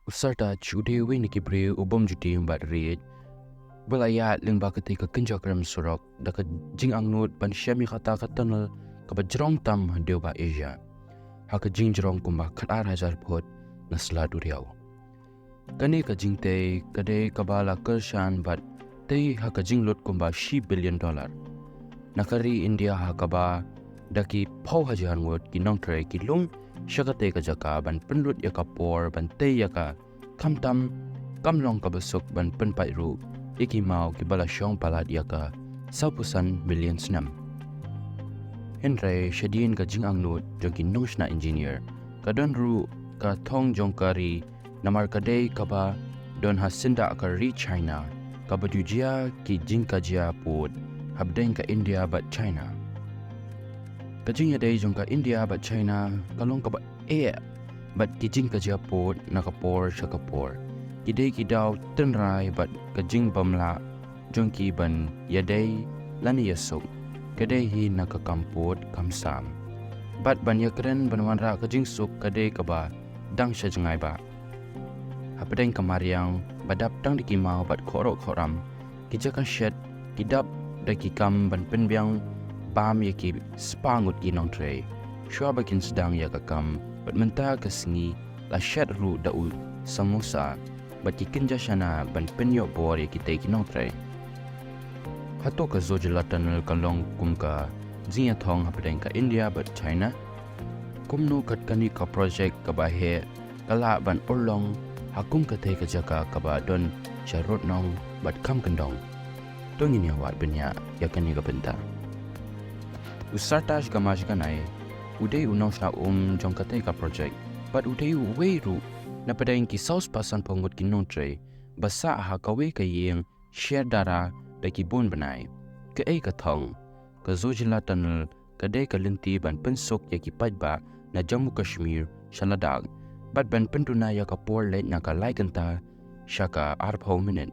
Usarta chude we nikibre ubom juti bat reed. Balaya lingba ketika kenjakram surok daka jing angnut ban syami kata katanal kaba jrong tam deuba Asia. Haka jing jrong kumba katar hajar pot nasla duriaw. Kani ka jing te kade kabala kershan bat te haka jing lot kumba $1 billion. Nakari India hakaba daki pau hajar ngut ki nongtre ki lung syakate ka jaka ban penlut yaka por ban te yaka kamtam kamlong ka besuk ban penpai ru iki mau ki bala syong palat yaka 1,000 million snam. Henry syadien ka jing angnut jong ki nong shna engineer ka don ru ka thong jong kari namar kadai kaba don hasinda ka ri China ka badujia ki jing ka jia put habdeng ka India bat China. Kajing ya day jong ka India bat China kalong ka ba bat kijing ka jia put nakapor siya kapor. Kidai kidaw tenrai bat kajing pamla jong ki ban yaday lani yasok kadai hi nakakamput kamsam. Bat ban yakren banwanra kajing suk kadai kaba dang siya jengay ba. Hapadeng kamariang badap dang dikimau bat korok koram kijakan syet kidap dakikam ban penbiang bam yaki spangut ginong tray. Syua bakin sedang yakakam bat mentah kesengi la syet ru da'u samosa bat kikinja syana ban penyok bor yaki te ginong tray. Hato ka zojelatan kalong kumka zinya thong hapadeng ka India bat China. Kumnu katkani ka project kabahe kala ban urlong hakum kate ka jaka kaba don syarot nong bat kam kendong. Tongin ya wat benya yakani ka benta. Usartash gamash ganai udai unong sna jong kate ka project bat udai weiru na padang ki saus pasan pongot kinong tray basa ha kawe ka yeng share dara da ki bon banai ke ai ka thong ka zojila tunnel kadai ka linti ban pensok ya ki pajba na Jammu Kashmir shaladag bat ban pentuna ya ka por late na ka laikanta syaka arpau minute